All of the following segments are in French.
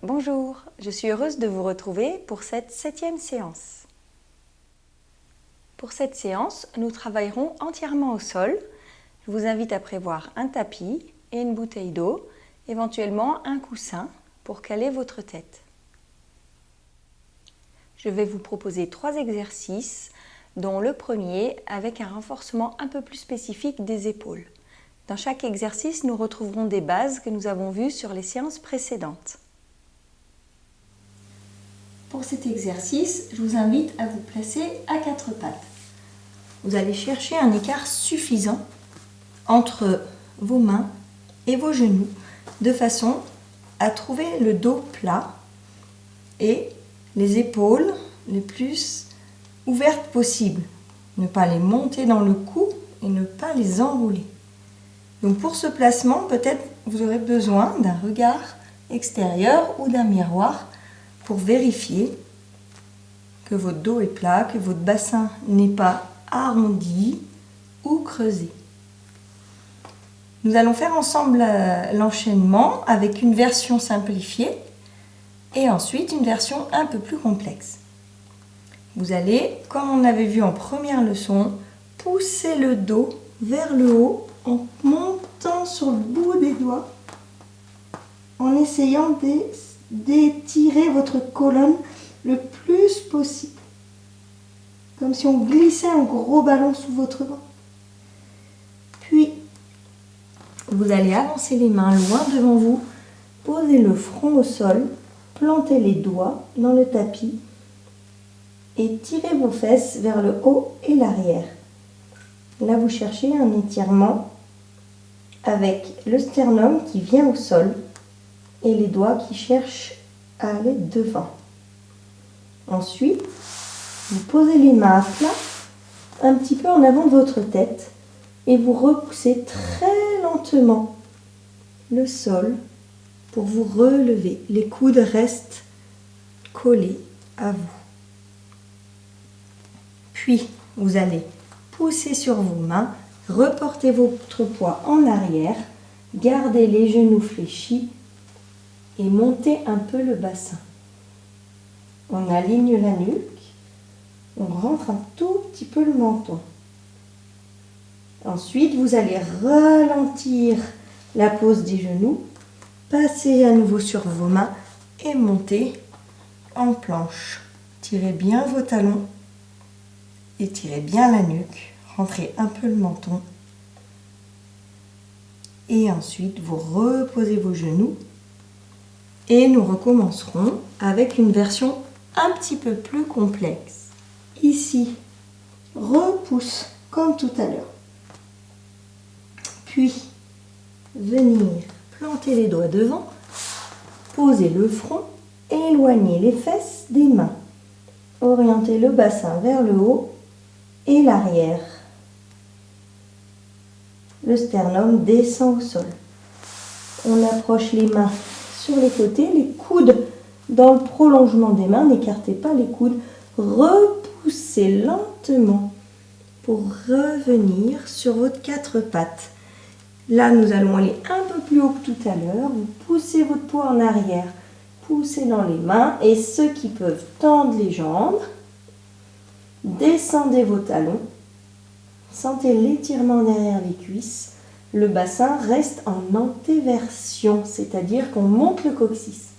Bonjour, je suis heureuse de vous retrouver pour cette 7e séance. Pour cette séance, nous travaillerons entièrement au sol. Je vous invite à prévoir un tapis et une bouteille d'eau, éventuellement un coussin pour caler votre tête. Je vais vous proposer 3 exercices, dont le premier avec un renforcement un peu plus spécifique des épaules. Dans chaque exercice, nous retrouverons des bases que nous avons vues sur les séances précédentes. Pour cet exercice, je vous invite à vous placer à 4 pattes. Vous allez chercher un écart suffisant entre vos mains et vos genoux, de façon à trouver le dos plat et les épaules les plus ouvertes possible. Ne pas les monter dans le cou et ne pas les enrouler. Donc pour ce placement, peut-être vous aurez besoin d'un regard extérieur ou d'un miroir pour vérifier que votre dos est plat, que votre bassin n'est pas arrondi ou creusé. Nous allons faire ensemble l'enchaînement avec une version simplifiée et ensuite une version un peu plus complexe. Vous allez, comme on avait vu en première leçon, pousser le dos vers le haut en montant sur le bout des doigts, en essayant d'étirer votre colonne le plus possible, comme si on glissait un gros ballon sous votre ventre. Puis, vous allez avancer les mains loin devant vous, poser le front au sol, planter les doigts dans le tapis et tirez vos fesses vers le haut et l'arrière. Là, vous cherchez un étirement avec le sternum qui vient au sol et les doigts qui cherchent à aller devant. Ensuite, vous posez les mains à plat, un petit peu en avant de votre tête, et vous repoussez très lentement le sol pour vous relever. Les coudes restent collés à vous. Puis, vous allez pousser sur vos mains, reporter votre poids en arrière, gardez les genoux fléchis et montez un peu le bassin. On aligne la nuque, on rentre un tout petit peu le menton. Ensuite, vous allez ralentir la pose des genoux, passer à nouveau sur vos mains et monter en planche. Tirez bien vos talons, étirez bien la nuque, rentrez un peu le menton. Et ensuite, vous reposez vos genoux et nous recommencerons avec une version un petit peu plus complexe. Ici, repousse comme tout à l'heure. Puis, venir planter les doigts devant, poser le front, éloigner les fesses des mains. Orientez le bassin vers le haut et l'arrière. Le sternum descend au sol. On approche les mains sur les côtés, les coudes dans le prolongement des mains, n'écartez pas les coudes, repoussez lentement pour revenir sur votre 4 pattes. Là, nous allons aller un peu plus haut que tout à l'heure, vous poussez votre poids en arrière, poussez dans les mains et ceux qui peuvent tendre les jambes, descendez vos talons, sentez l'étirement derrière les cuisses, le bassin reste en antéversion, c'est-à-dire qu'on monte le coccyx.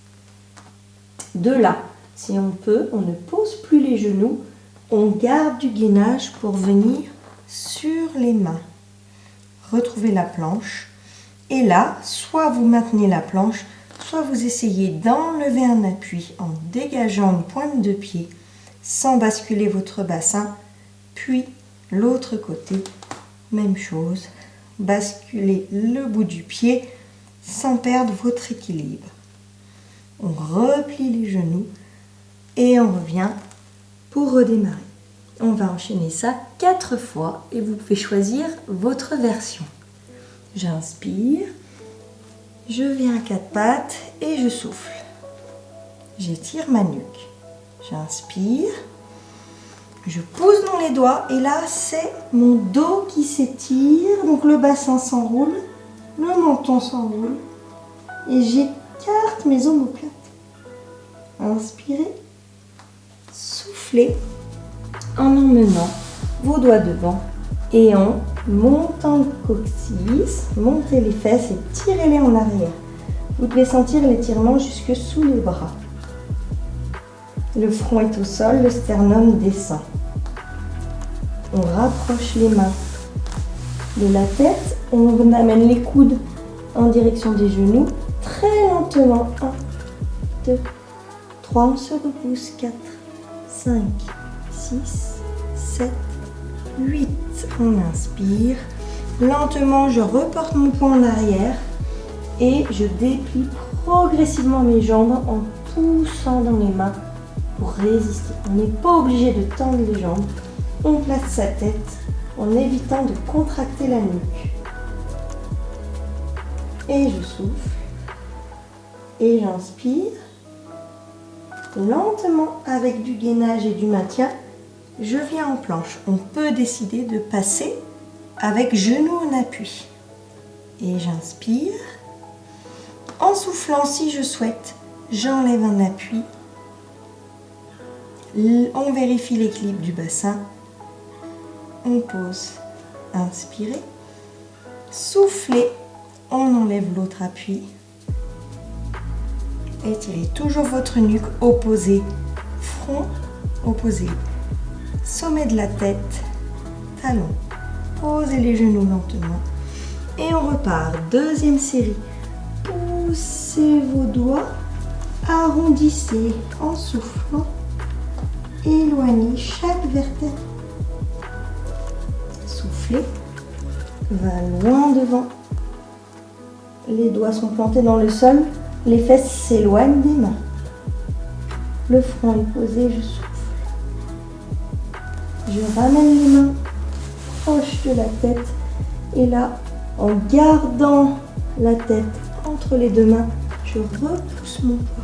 De là, si on peut, on ne pose plus les genoux, on garde du gainage pour venir sur les mains. Retrouvez la planche et là, soit vous maintenez la planche, soit vous essayez d'enlever un appui en dégageant une pointe de pied sans basculer votre bassin, puis l'autre côté, même chose, basculez le bout du pied sans perdre votre équilibre. On replie les genoux et on revient pour redémarrer. On va enchaîner ça 4 fois et vous pouvez choisir votre version. J'inspire, je viens à 4 pattes et je souffle. J'étire ma nuque. J'inspire, Je pousse dans les doigts et là, c'est mon dos qui s'étire. Donc le bassin s'enroule, le menton s'enroule et j'écarte mes omoplates. Inspirez, soufflez en emmenant vos doigts devant et en montant le coccyx, montez les fesses et tirez-les en arrière. Vous devez sentir l'étirement jusque sous les bras. Le front est au sol, le sternum descend. On rapproche les mains de la tête, on amène les coudes en direction des genoux, très lentement. 1, 2, 3, on se repousse, 4, 5, 6, 7, 8. On inspire. Lentement, je reporte mon poing en arrière et je déplie progressivement mes jambes en poussant dans les mains pour résister. On n'est pas obligé de tendre les jambes. On place sa tête en évitant de contracter la nuque. Et je souffle. Et j'inspire. Lentement, avec du gainage et du maintien, je viens en planche. On peut décider de passer avec genou en appui. Et j'inspire. En soufflant, si je souhaite, j'enlève un appui. On vérifie l'équilibre du bassin. On pose. Inspirez. Soufflez. On enlève l'autre appui. Étirez toujours votre nuque, opposé front, opposé sommet de la tête, talon. Posez les genoux lentement. Et on repart. Deuxième série. Poussez vos doigts, arrondissez en soufflant. Éloignez chaque vertèbre. Soufflez, va loin devant. Les doigts sont plantés dans le sol, les fesses s'éloignent des mains. Le front est posé, je souffle. Je ramène les mains proches de la tête et là, en gardant la tête entre les deux mains, je repousse mon poids.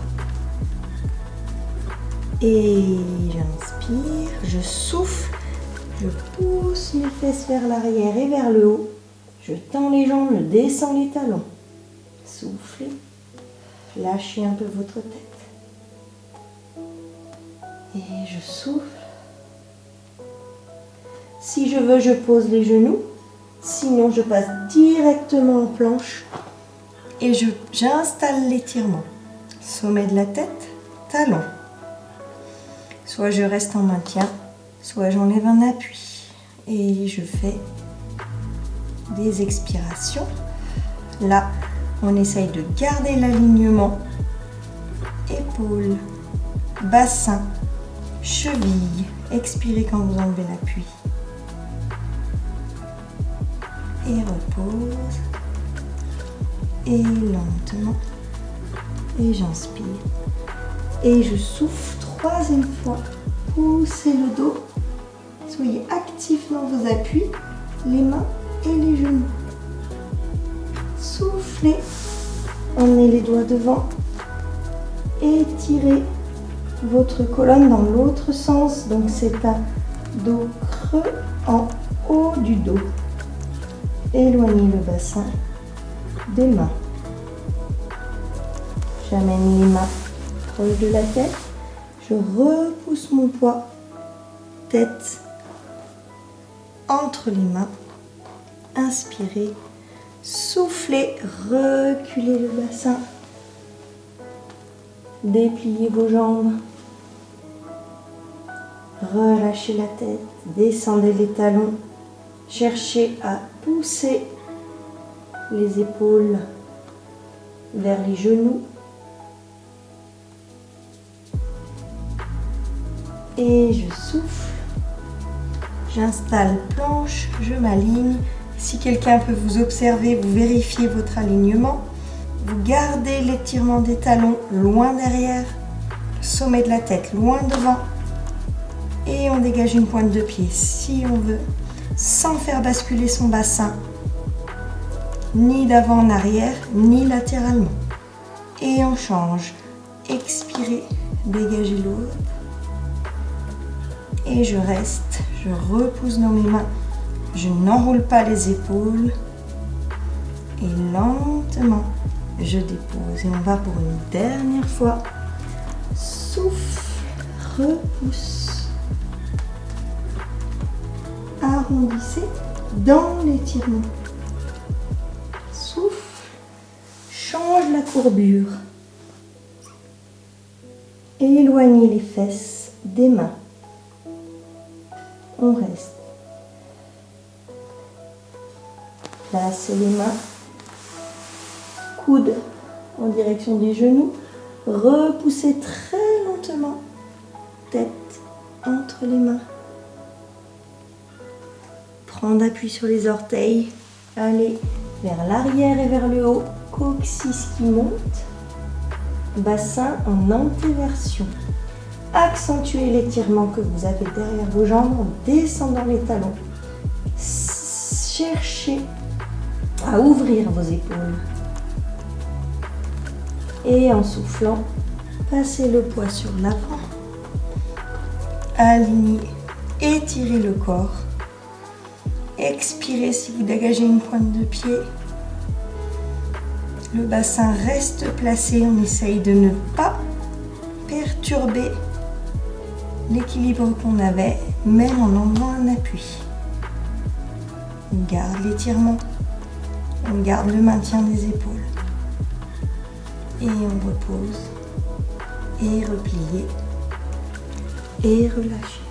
Et j'inspire, je souffle, je pousse mes fesses vers l'arrière et vers le haut. Je tends les jambes, je descends les talons. Soufflez, lâchez un peu votre tête. Et je souffle. Si je veux, je pose les genoux. Sinon, je passe directement en planche et j'installe l'étirement. Sommet de la tête, talon. Soit je reste en maintien, soit j'enlève un appui. Et je fais des expirations. Là, on essaye de garder l'alignement. Épaules, bassin, cheville. Expirez quand vous enlevez l'appui. Et repose. Et lentement. Et j'inspire. Et je souffle. Troisième fois. Poussez le dos. Soyez actifs dans vos appuis, les mains et les genoux. Soufflez. Emmenez les doigts devant. Étirez votre colonne dans l'autre sens. Donc c'est un dos creux en haut du dos. Éloignez le bassin des mains. J'amène les mains proches de la tête. Je repousse mon poids. Tête entre les mains. Inspirez. Soufflez. Reculez le bassin. Dépliez vos jambes. Relâchez la tête. Descendez les talons. Cherchez à pousser les épaules vers les genoux. Et je souffle. J'installe planche, je m'aligne. Si quelqu'un peut vous observer, vous vérifiez votre alignement. Vous gardez l'étirement des talons loin derrière, sommet de la tête loin devant. Et on dégage une pointe de pied si on veut, sans faire basculer son bassin, ni d'avant en arrière, ni latéralement. Et on change. Expirez, dégagez l'autre. et je reste. Je repousse dans mes mains. Je n'enroule pas les épaules. Et lentement, je dépose. Et on va pour une dernière fois. Souffle, repousse. Arrondissez dans l'étirement. Souffle, change la courbure. Éloignez les fesses des mains. On reste. Placez les mains, coudes en direction des genoux. Repoussez très lentement, tête entre les mains. Prendre appui sur les orteils. Allez vers l'arrière et vers le haut. Coccyx qui monte. Bassin en antéversion. Accentuez l'étirement que vous avez derrière vos jambes en descendant les talons. Cherchez à ouvrir vos épaules. Et en soufflant, passez le poids sur l'avant. Alignez, étirez le corps. Expirez si vous dégagez une pointe de pied. Le bassin reste placé. On essaye de ne pas perturber l'équilibre qu'on avait, même en enlevant un appui. On garde l'étirement. On garde le maintien des épaules. Et on repose. Et replier. Et relâcher.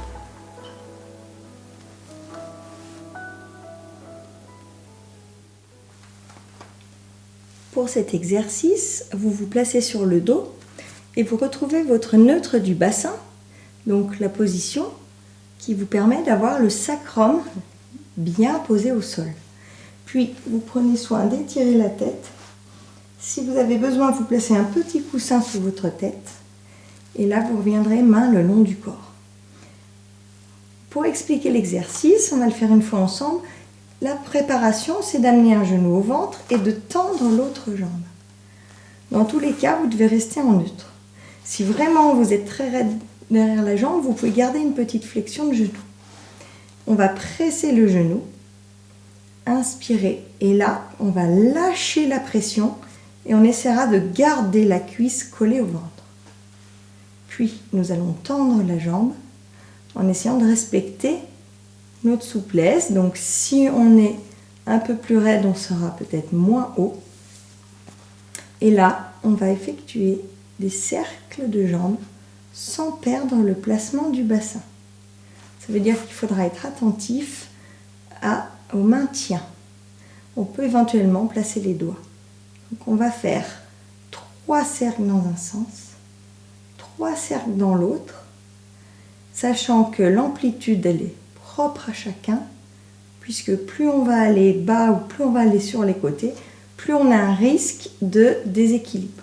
Pour cet exercice, vous vous placez sur le dos et vous retrouvez votre neutre du bassin, donc la position qui vous permet d'avoir le sacrum bien posé au sol. Puis, vous prenez soin d'étirer la tête. Si vous avez besoin, vous placez un petit coussin sous votre tête. Et là, vous reviendrez main le long du corps. Pour expliquer l'exercice, on va le faire une fois ensemble. La préparation, c'est d'amener un genou au ventre et de tendre l'autre jambe. Dans tous les cas, vous devez rester en neutre. Si vraiment vous êtes très raide derrière la jambe, vous pouvez garder une petite flexion de genou. On va presser le genou, inspirer, et là, on va lâcher la pression et on essaiera de garder la cuisse collée au ventre. Puis, nous allons tendre la jambe en essayant de respecter notre souplesse. Donc, si on est un peu plus raide, on sera peut-être moins haut. Et là, on va effectuer des cercles de jambes sans perdre le placement du bassin. Ça veut dire qu'il faudra être attentif au maintien. On peut éventuellement placer les doigts. Donc, on va faire 3 cercles dans un sens, 3 cercles dans l'autre, sachant que l'amplitude, elle est propre à chacun, puisque plus on va aller bas ou plus on va aller sur les côtés, plus on a un risque de déséquilibre.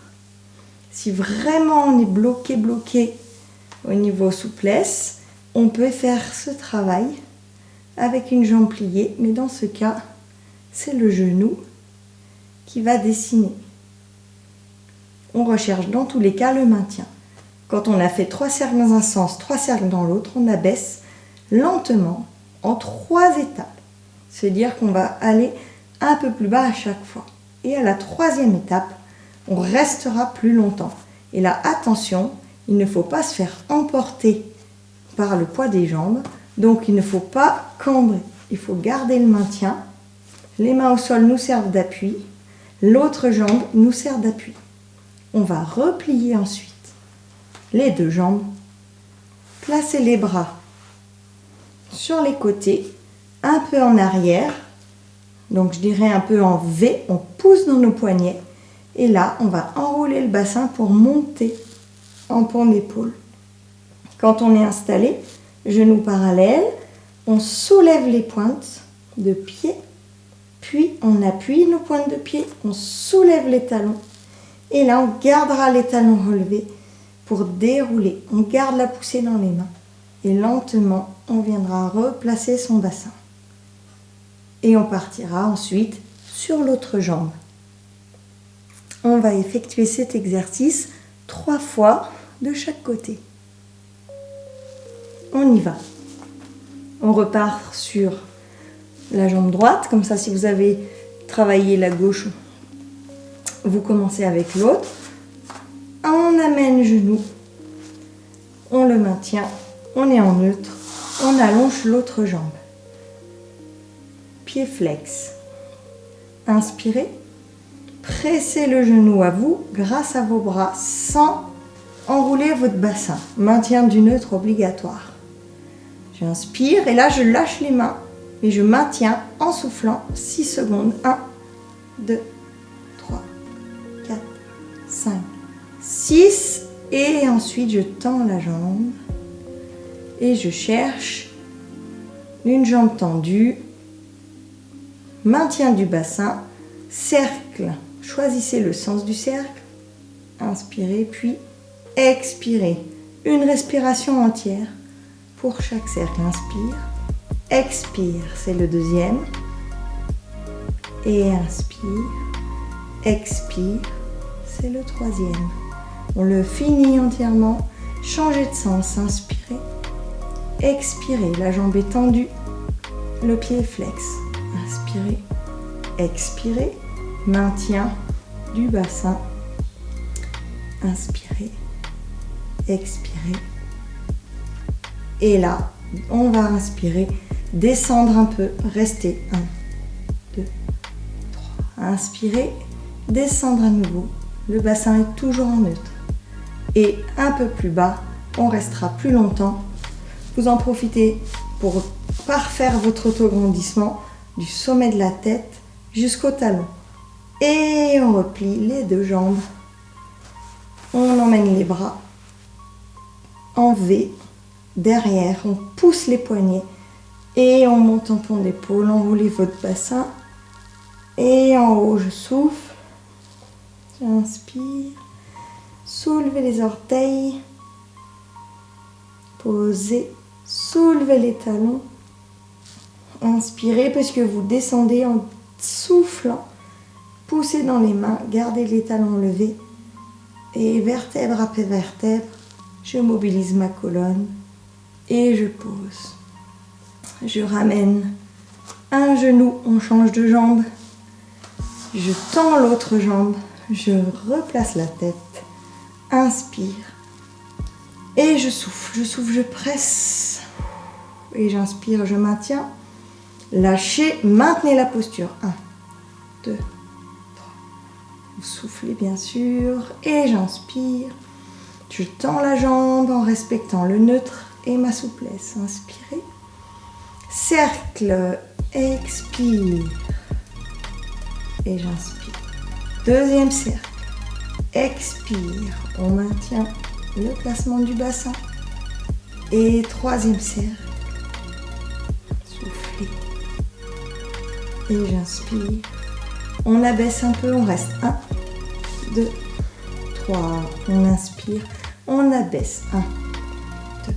Si vraiment on est bloqué au niveau souplesse, on peut faire ce travail avec une jambe pliée, mais dans ce cas, c'est le genou qui va dessiner. On recherche dans tous les cas le maintien. Quand on a fait 3 cercles dans un sens, 3 cercles dans l'autre, on abaisse lentement en 3 étapes. C'est-à-dire qu'on va aller un peu plus bas à chaque fois. Et à la 3e étape, on restera plus longtemps. Et là, attention, il ne faut pas se faire emporter par le poids des jambes. Donc, il ne faut pas cambrer. Il faut garder le maintien. Les mains au sol nous servent d'appui. L'autre jambe nous sert d'appui. On va replier ensuite les 2 jambes. Placer les bras sur les côtés, un peu en arrière, donc je dirais un peu en V, on pousse dans nos poignets, et là on va enrouler le bassin pour monter en pont d'épaule. Quand on est installé, genoux parallèles, on soulève les pointes de pied, puis on appuie nos pointes de pied, on soulève les talons, et là on gardera les talons relevés pour dérouler. On garde la poussée dans les mains. Et lentement, on viendra replacer son bassin. Et on partira ensuite sur l'autre jambe. On va effectuer cet exercice 3 fois de chaque côté. On y va. On repart sur la jambe droite. Comme ça, si vous avez travaillé la gauche, vous commencez avec l'autre. On amène le genou. On le maintient. On est en neutre. On allonge l'autre jambe. Pied flex. Inspirez. Pressez le genou à vous grâce à vos bras sans enrouler votre bassin. Maintien du neutre obligatoire. J'inspire et là je lâche les mains et je maintiens en soufflant 6 secondes. 1, 2, 3, 4, 5, 6 et ensuite je tends la jambe et je cherche une jambe tendue. Maintien du bassin, cercle. Choisissez le sens du cercle. Inspirez, puis expirez. Une respiration entière pour chaque cercle. Inspire, expire, c'est le deuxième. Et inspire, expire, c'est le troisième. On le finit entièrement. Changez de sens. Inspirez, expirez. La jambe est tendue, le pied est flex. Inspirez, expirez. Maintien du bassin. Inspirez, expirez. Et là, on va inspirer, descendre un peu, rester. 1, 2, 3. Inspirez, descendre à nouveau. Le bassin est toujours en neutre. Et un peu plus bas, on restera plus longtemps. Vous en profitez pour parfaire votre autograndissement du sommet de la tête jusqu'au talon. Et on replie les deux jambes. On emmène les bras en V. Derrière, on pousse les poignets. Et on monte en pont d'épaule. Enroulez votre bassin. Et en haut, je souffle. J'inspire. Soulevez les orteils. Posez. Soulevez les talons. Inspirez parce que vous descendez en soufflant. Poussez dans les mains, gardez les talons levés et vertèbre après vertèbre, je mobilise ma colonne et je pose. Je ramène un genou, on change de jambe, je tends l'autre jambe, je replace la tête, inspire et je souffle, je presse et j'inspire, je maintiens, lâchez, maintenez la posture, 1, 2, vous soufflez bien sûr et j'inspire. Je tends la jambe en respectant le neutre et ma souplesse. Inspirez. Cercle, expire. Et j'inspire. Deuxième cercle. Expire. On maintient le placement du bassin. Et troisième cercle. Soufflez. Et j'inspire. On abaisse un peu, on reste 1, 2, 3. On inspire, on abaisse 1, 2,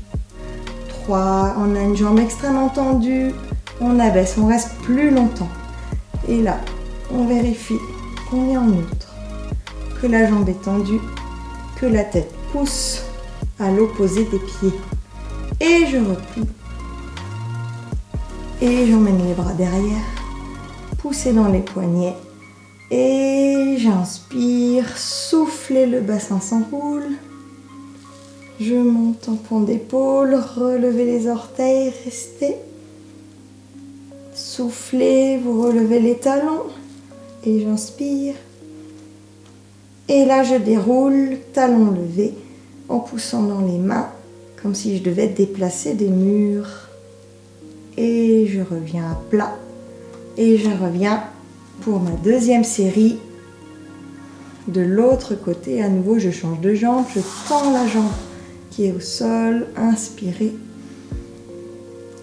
3. On a une jambe extrêmement tendue, on abaisse, on reste plus longtemps. Et là, on vérifie qu'on est en neutre, que la jambe est tendue, que la tête pousse à l'opposé des pieds. Et je replie. Et j'emmène les bras derrière, poussez dans les poignets. Et j'inspire, soufflez, le bassin s'enroule. Je monte en pont d'épaule, relevez les orteils, restez. Soufflez, vous relevez les talons. Et j'inspire. Et là, je déroule, talons levés, en poussant dans les mains, comme si je devais déplacer des murs. Et je reviens à plat. Et je reviens pour ma deuxième série. De l'autre côté, à nouveau, je change de jambe. Je tends la jambe qui est au sol. Inspirez.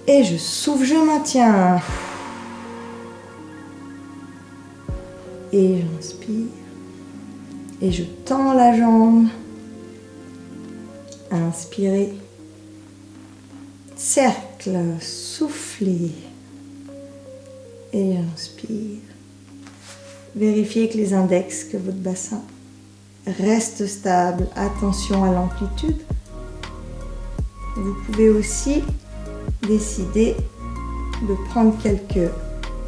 Et je souffle, je maintiens. Et j'inspire. Et je tends la jambe. Inspirez. Cercle, soufflez. Et j'inspire. Vérifiez que les index, que votre bassin reste stable. Attention à l'amplitude. Vous pouvez aussi décider de prendre quelques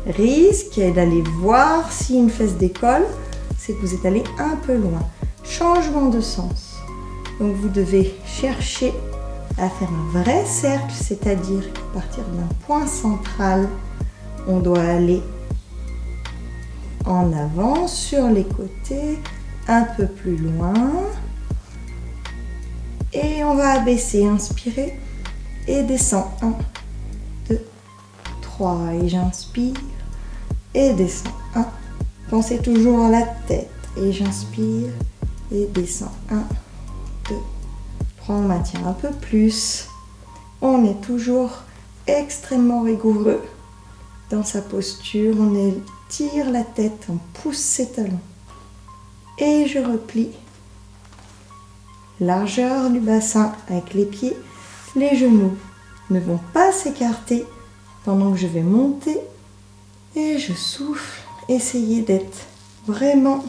risques et d'aller voir si une fesse décolle, c'est que vous êtes allé un peu loin. Changement de sens. Donc vous devez chercher à faire un vrai cercle, c'est-à-dire qu'à partir d'un point central, on doit aller en avant, sur les côtés, un peu plus loin. Et on va abaisser, inspirer et descend. 1, 2, 3 et j'inspire et descends. 1. Pensez toujours à la tête et j'inspire et descends. 1, 2. On maintient un peu plus. On est toujours extrêmement rigoureux dans sa posture. On étire la tête, on pousse ses talons. Et je replie. Largeur du bassin avec les pieds. Les genoux ne vont pas s'écarter pendant que je vais monter. Et je souffle. Essayez d'être vraiment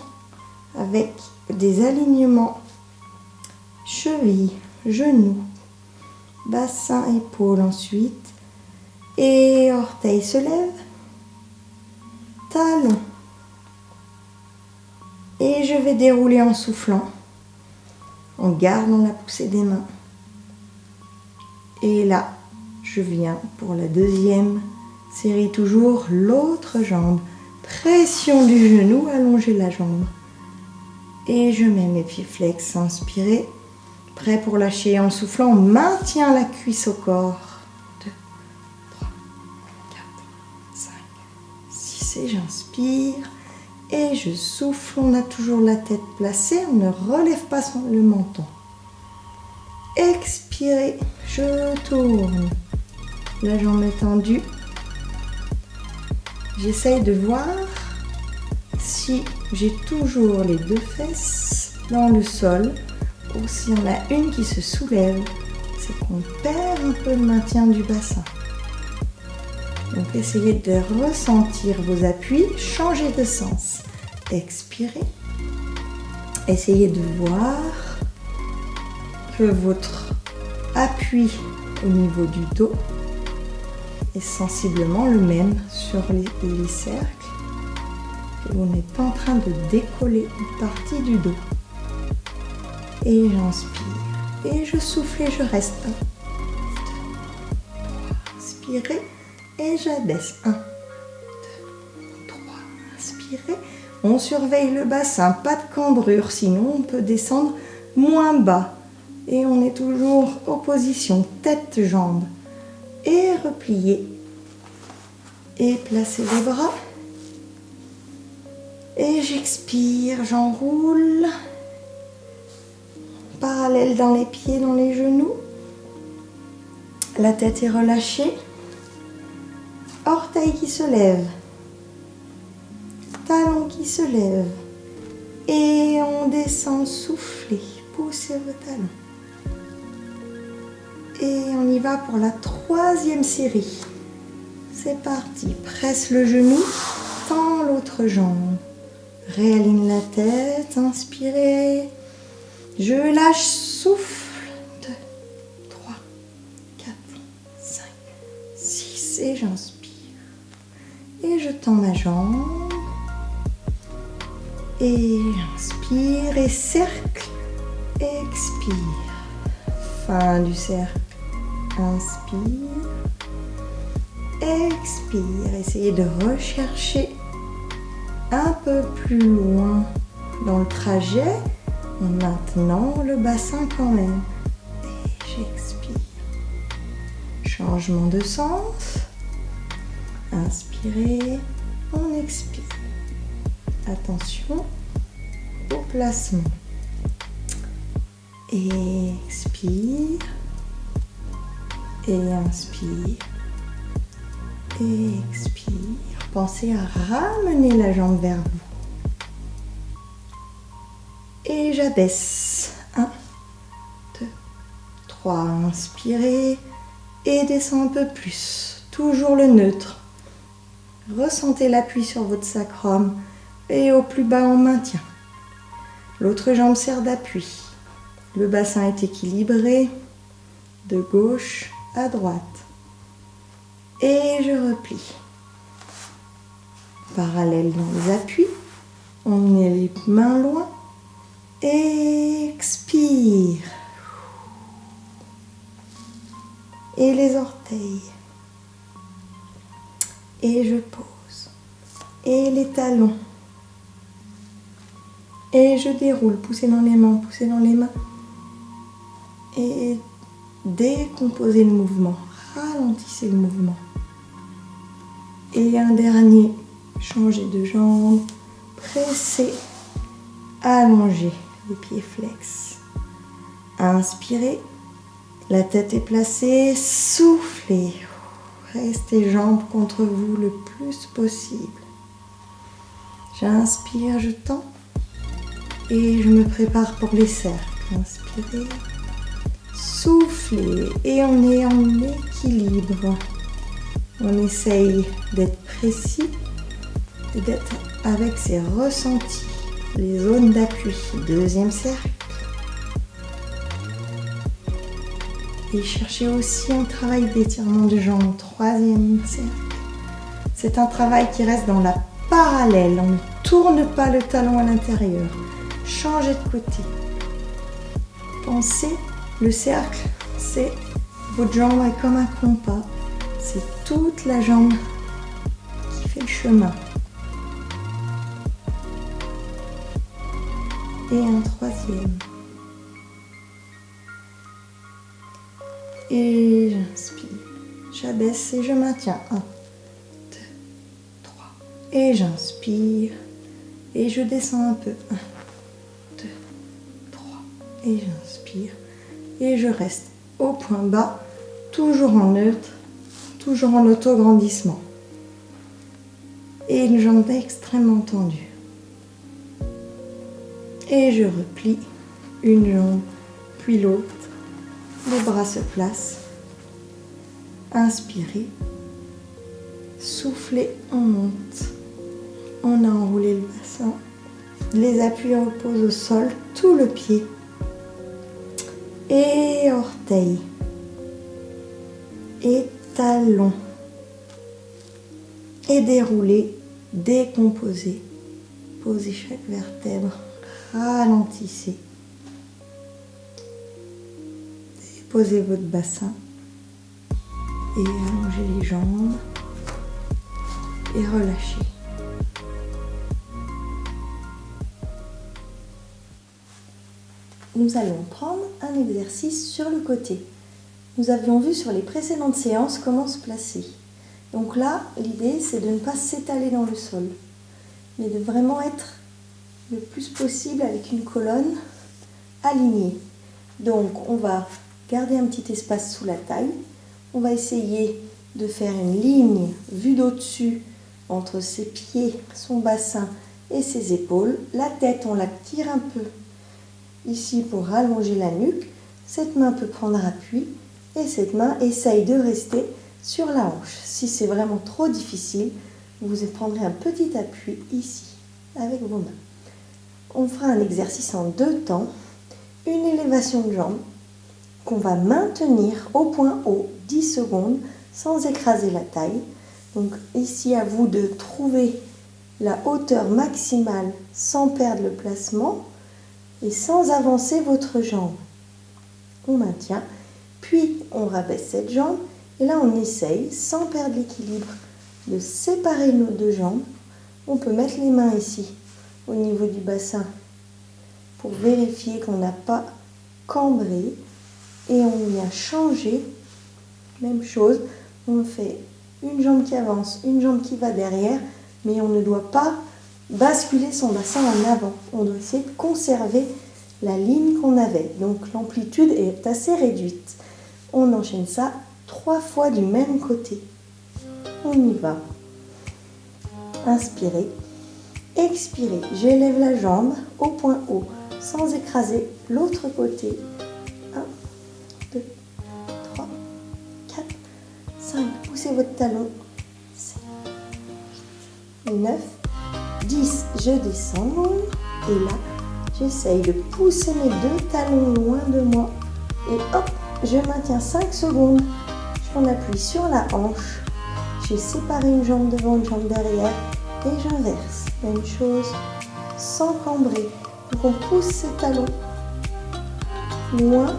avec des alignements. Cheville, genoux, bassin, épaule ensuite. Et orteil se lève. Talon. Et je vais dérouler en soufflant. En gardant la poussée des mains. Et là, je viens pour la deuxième série. Toujours l'autre jambe. Pression du genou, allongez la jambe. Et je mets mes pieds flex, inspirez. Prêt pour lâcher en soufflant, on maintient la cuisse au corps. 2, 3, 4, 5, 6 et j'inspire. Et je souffle, on a toujours la tête placée, on ne relève pas le menton. Expirez, je tourne. La jambe est tendue. J'essaye de voir si j'ai toujours les deux fesses dans le sol. Ou s'il y en a une qui se soulève, c'est qu'on perd un peu le maintien du bassin. Donc essayez de ressentir vos appuis, changez de sens. Expirez. Essayez de voir que votre appui au niveau du dos est sensiblement le même sur les cercles. Que vous n'êtes pas en train de décoller une partie du dos. Et j'inspire. Et je souffle et je reste. 1, 2, 3. Inspirez. Et j'abaisse. 1, 2, 3. Inspirez. On surveille le bassin. Pas de cambrure. Sinon, on peut descendre moins bas. Et on est toujours en position tête-jambe. Et repliez. Et placez les bras. Et j'expire. J'enroule. Parallèle dans les pieds, dans les genoux. La tête est relâchée. Orteil qui se lève. Talon qui se lève. Et on descend, soufflez. Poussez vos talons. Et on y va pour la troisième série. C'est parti. Presse le genou. Tends l'autre jambe. Réaligne la tête. Inspirez. Je lâche, souffle. 2, 3, 4, 5, 6 et j'inspire. Et je tends ma jambe. Et j'inspire et cercle. Expire. Fin du cercle. Inspire. Expire. Essayez de rechercher un peu plus loin dans le trajet. Maintenant, le bassin quand même. Et j'expire. Changement de sens. Inspirez. On expire. Attention au placement. Expire. Et inspire. Et expire. Pensez à ramener la jambe vers vous. Et j'abaisse. 1, 2, 3. Inspirez. Et descend un peu plus. Toujours le neutre. Ressentez l'appui sur votre sacrum. Et au plus bas, on maintient. L'autre jambe sert d'appui. Le bassin est équilibré. De gauche à droite. Et je replie. Parallèle dans les appuis. On met les mains loin. Expire. Et les orteils. Et je pose. Et les talons. Et je déroule. Poussez dans les mains, poussez dans les mains. Et décomposez le mouvement. Ralentissez le mouvement. Et un dernier. Changez de jambe. Pressez. Allongez. Les pieds flex. Inspirez. La tête est placée. Soufflez. Restez jambes contre vous le plus possible. J'inspire, je tends. Et je me prépare pour les cercles. Inspirez. Soufflez. Et on est en équilibre. On essaye d'être précis et d'être avec ses ressentis. Les zones d'appui. Deuxième cercle. Et cherchez aussi un travail d'étirement de jambes. Troisième cercle. C'est un travail qui reste dans la parallèle. On ne tourne pas le talon à l'intérieur. Changez de côté. Pensez, le cercle, c'est votre jambe est comme un compas. C'est toute la jambe qui fait le chemin. Et un troisième. Et j'inspire. J'abaisse et je maintiens. 1, 2, 3. Et j'inspire. Et je descends un peu. 1, 2, 3. Et j'inspire. Et je reste au point bas. Toujours en neutre. Toujours en auto-grandissement. Et une jambe extrêmement tendue. Et je replie une jambe, puis l'autre. Les bras se placent. Inspirez. Soufflez, on monte. On a enroulé le bassin. Les appuis reposent au sol, tout le pied. Et orteils. Et talons. Et déroulez, décomposez. Posez chaque vertèbre. Ralentissez. Posez votre bassin et allongez les jambes et relâchez. Nous allons prendre un exercice sur le côté. Nous avions vu sur les précédentes séances comment se placer. Donc là, l'idée c'est de ne pas s'étaler dans le sol, mais de vraiment être le plus possible avec une colonne alignée. Donc on va garder un petit espace sous la taille. On va essayer de faire une ligne vue d'au-dessus entre ses pieds, son bassin et ses épaules. La tête, on la tire un peu ici pour rallonger la nuque. Cette main peut prendre appui et cette main essaye de rester sur la hanche. Si c'est vraiment trop difficile, vous prendrez un petit appui ici avec vos mains. On fera un exercice en 2 temps. Une élévation de jambe qu'on va maintenir au point haut 10 secondes sans écraser la taille. Donc ici à vous de trouver la hauteur maximale sans perdre le placement et sans avancer votre jambe. On maintient, puis on rabaisse cette jambe et là on essaye sans perdre l'équilibre de séparer nos 2 jambes. On peut mettre les mains ici au niveau du bassin pour vérifier qu'on n'a pas cambré. Et on vient changer, même chose, on fait une jambe qui avance, une jambe qui va derrière, mais on ne doit pas basculer son bassin en avant. On doit essayer de conserver la ligne qu'on avait. Donc l'amplitude est assez réduite. On enchaîne ça 3 fois du même côté. On y va. Inspirez, expirez. J'élève la jambe au point haut, sans écraser l'autre côté. 2, 3, 4, 5. Poussez votre talon. 7, 8, 9, 10. Je descends. Et là, j'essaye de pousser mes 2 talons loin de moi. Et hop, je maintiens 5 secondes. On appuie sur la hanche. J'ai séparé une jambe devant, une jambe derrière et j'inverse. Même chose, sans cambrer. Donc on pousse ses talons loin.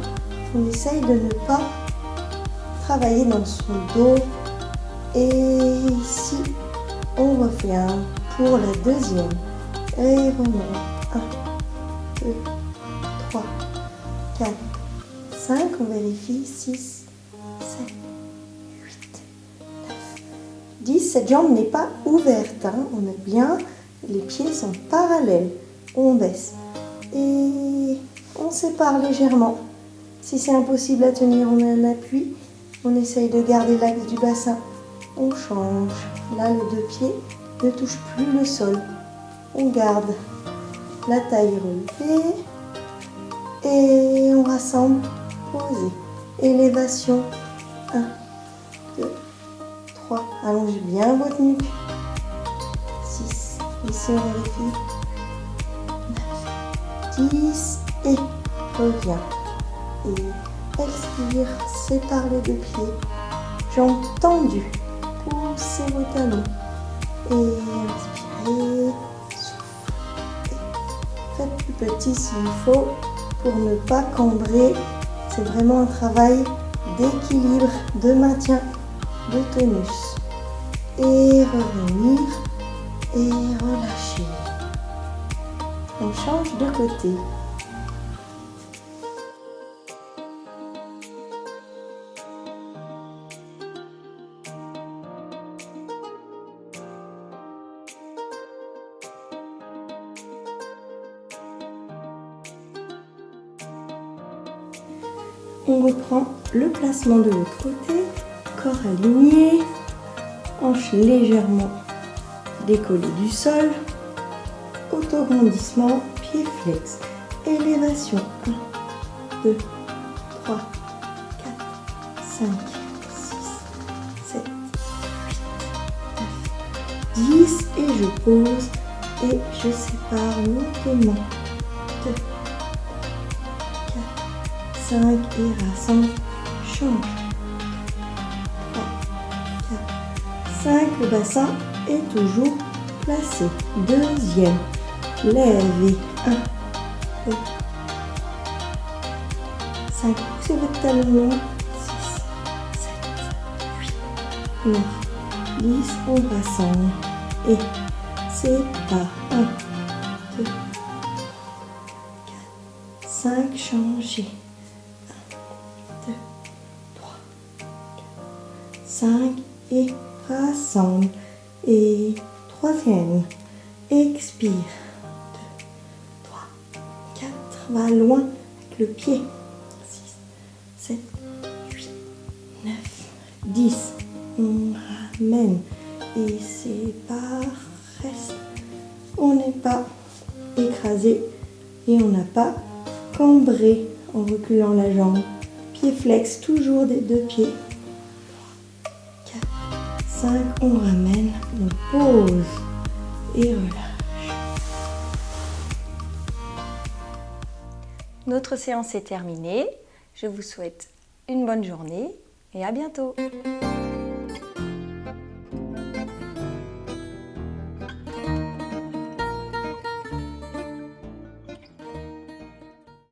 On essaye de ne pas travailler dans son dos. Et ici, on refait un pour la deuxième. Et remonte. 1, 2, 3, 4, 5. On vérifie. 6, 7, 8, 9, 10. Cette jambe n'est pas ouverte. On note bien. Les pieds sont parallèles. On baisse. Et on sépare légèrement. Si c'est impossible à tenir, on a un appui. On essaye de garder l'axe du bassin. On change. Là, les deux pieds ne touchent plus le sol. On garde la taille relevée. Et on rassemble. Posé. Élévation. 1, 2, 3. Allongez bien votre nuque. 6. Ici, on vérifie. 9, 10. Et reviens. Et expire. Sépare les deux pieds. Jambes tendues. Poussez vos talons. Et inspirez. Soufflez. Faites plus petit s'il faut pour ne pas cambrer. C'est vraiment un travail d'équilibre, de maintien, de tonus. Et revenir. Et relâcher. On change de côté. On reprend le placement de l'autre côté, corps aligné, hanches légèrement décollées du sol, autograndissement, pied flex, élévation 1, 2, 3, 4, 5, 6, 7, 8, 9, 10 et je pose et je sépare lentement 2, 5 et rassemble, change. 3, 4, 5, le bassin est toujours placé. Deuxième, lève et 1, 2, 5, poussez votre talon long, 6, 7, 8, 9, 10, on rassemble et sépare. 1, 2, 4, 5, changez. 5 et rassemble. Et troisième, expire. 2, 3, 4, va loin avec le pied. 6, 7, 8, 9, 10. On ramène et sépare, reste. On n'est pas écrasé et on n'a pas cambré en reculant la jambe. Pied flex, toujours des deux pieds. 5, on ramène, on pose et relâche. Notre séance est terminée. Je vous souhaite une bonne journée et à bientôt.